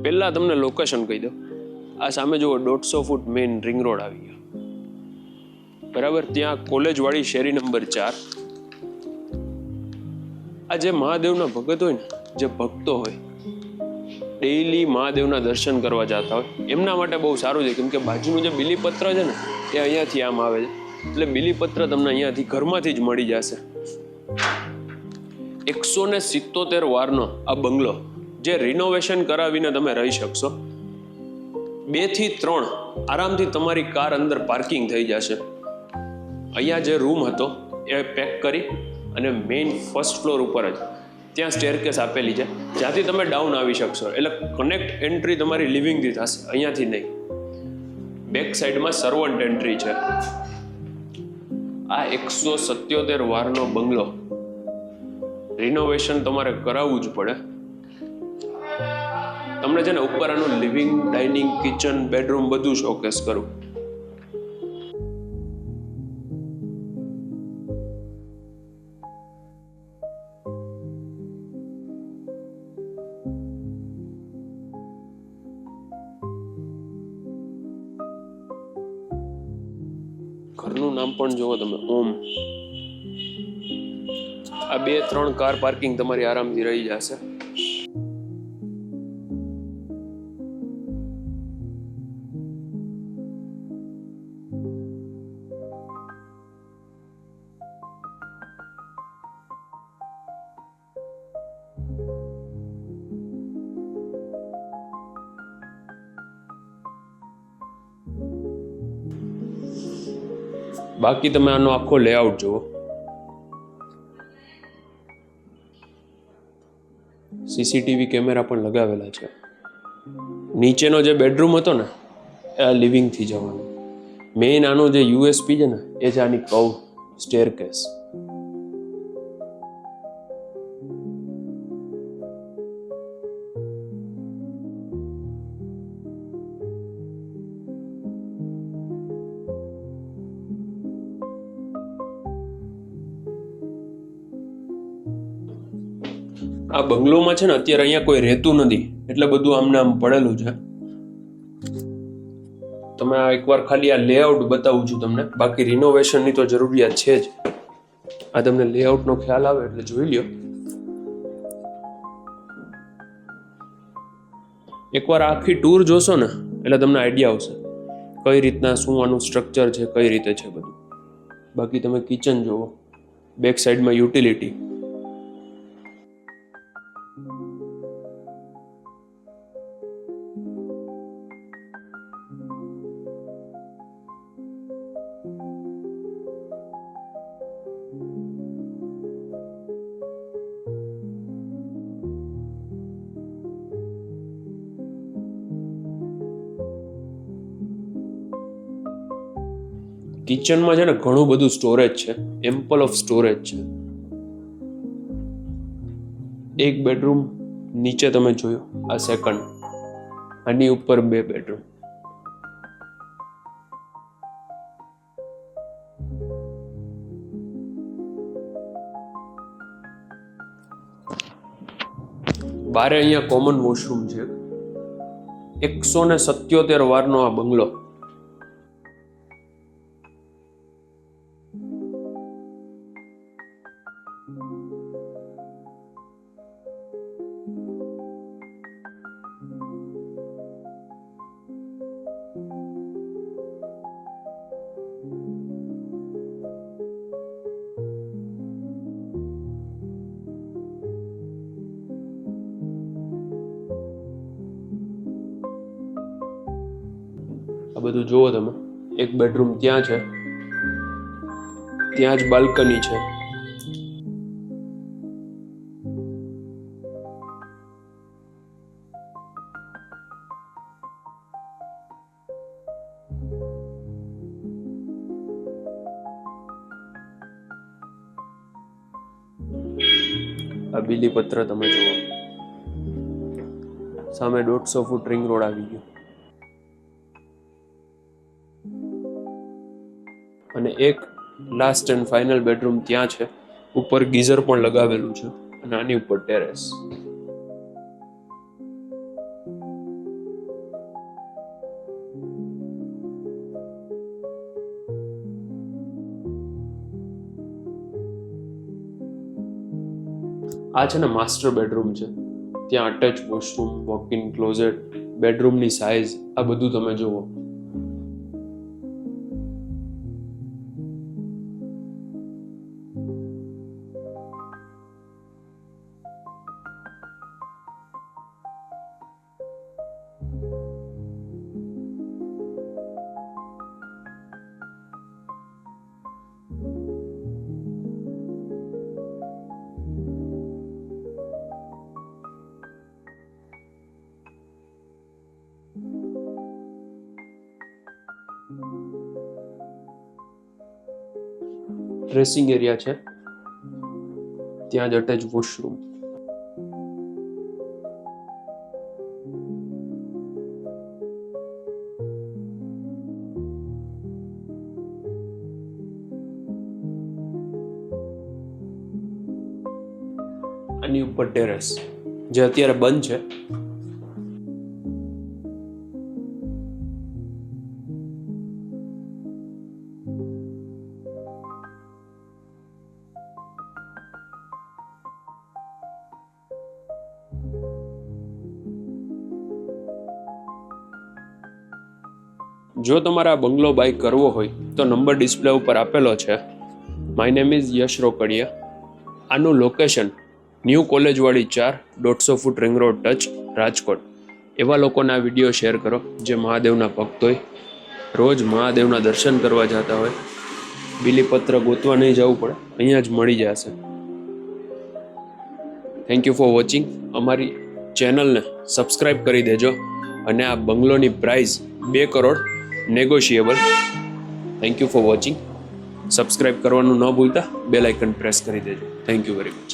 પહેલા તમને લોકેશન કહી દો. આ સામે જુઓ 150 ફૂટ મેઇન રિંગ રોડ આવી ગયો, બરાબર. ત્યાં કોલેજવાળી શેરી નંબર 4. આ જે મહાદેવના ભગત હોય ને, જે ભક્તો હોય, ડેઈલી મહાદેવના દર્શન કરવા જતા હોય, એમના માટે બહુ સારું છે. કેમ કે બાજુનું જે બીલીપત્ર છે ને, એ અહીંયાથી આમ આવે છે. એટલે બીલીપત્ર તમને અહીંયાથી ઘરમાંથી જ મળી જશે. 177 વારનો આ બંગલો, જે રિનોવેશન કરાવીને તમે રહી શકશો. 2 થી 3 આરામથી તમારી કાર અંદર પાર્કિંગ થઈ જશે. અહીંયા જે રૂમ હતો એ પેક કરી અને મેઇન ફર્સ્ટ ફ્લોર ઉપર જ ત્યાં સ્ટેરકેસ આપેલી છે, જ્યાંથી તમે ડાઉન આવી શકશો. એટલે કનેક્ટ એન્ટ્રી તમારી લિવિંગથી થશે, અહીંયાથી નહીં. બેક સાઈડમાં સર્વન્ટ એન્ટ્રી છે. આ 177 વારનો બંગલો રિનોવેશન તમારે કરાવવું જ પડે. તમને છે ને ઉપર આનું લિવિંગ, ડાઇનિંગ, કિચન, બેડરૂમ બધું શોકેસ કરું. ઘરનું નામ પણ જુઓ તમે, ઓમ. આ 2-3 કાર પાર્કિંગ તમારી આરામથી રહી જશે. બાકી તમે આનો આખો લેઆઉટ જુઓ. સીસીટીવી કેમેરા પણ લગાવેલા છે. નીચેનો જે બેડરૂમ હતો ને, એ આ લિવિંગથી જવાનું. મેઇન આનું જે યુએસપી છે ને, એ છે આની કર્વ સ્ટેરકેસ. આ બંગલોમાં છે ને અત્યારે અહીંયા કોઈ રહેતું નથી, એટલે બધું આમને આમ પડેલું છે. તમે આ એકવાર ખાલી આ લેઆઉટ બતાવું છું તમને. બાકી રિનોવેશનની તો જરૂરિયાત છે જ. આ તમને લેઆઉટનો ખ્યાલ આવે એટલે જોઈ લ્યો. એકવાર આખી ટૂર જોશો ને એટલે તમને આઈડિયા આવશે કઈ રીતના શું આનું સ્ટ્રક્ચર છે, કઈ રીતે છે બધું. બાકી તમે કિચન જુઓ, બેક સાઈડમાં યુટિલિટી. કિચનમાં છે ને ઘણું બધું સ્ટોરેજ છે, એમ્પલ ઓફ સ્ટોરેજ છે. એક બેડરૂમ નીચે તમે જોયો, આ સેકન્ડ. આની ઉપર 2 બેડરૂમ. બારે અહીંયા કોમન વોશરૂમ છે. 177 વારનો આ બંગલો. આ બધું જુઓ તમે. એક બેડરૂમ ત્યાં છે, ત્યાં જ બાલ્કની છે. આ બીલીપત્ર તમે જુઓ. સામે 150 ફૂટ રિંગ રોડ આવી ગયો. અને એક લાસ્ટ એન્ડ ફાઇનલ બેડરૂમ ત્યાં છે. ઉપર ગીઝર પણ લગાવેલું છે અને આની ઉપર ટેરેસ. આ છે ને માસ્ટર બેડરૂમ છે. ત્યાં attach washroom, walk in closet, બેડરૂમની સાઇઝ, આ બધું તમે જુઓ. ડ્રેસિંગ એરિયા છે, ત્યાં જ અટેચ વોશરૂમ. આની ઉપર ટેરેસ, જે અત્યારે બંધ છે. જો તમારે આ બંગલો બાય કરવો હોય તો નંબર ડિસ્પ્લે ઉપર આપેલો છે. My name is Yash Rokadiya. આનું location new Collegewadi 4, 150 feet ring road touch, Rajkot. એવા લોકોને આ વિડીયો શેર કરો જે મહાદેવના ભક્ત હોય, રોજ મહાદેવના દર્શન કરવા જતા હોય. બિલીપત્ર ગોતવા નહીં જવું પડે, અહીંયા જ મળી જશે. Thank you for watching. અમારી ચેનલને સબસ્ક્રાઈબ કરી દેજો. અને આ બંગલોની price 2 crore negotiable. Thank you for watching. Subscribe કરવાનું ન ભૂલતા, બેલ આઇકન પ્રેસ કરી દેજો. Thank you very much.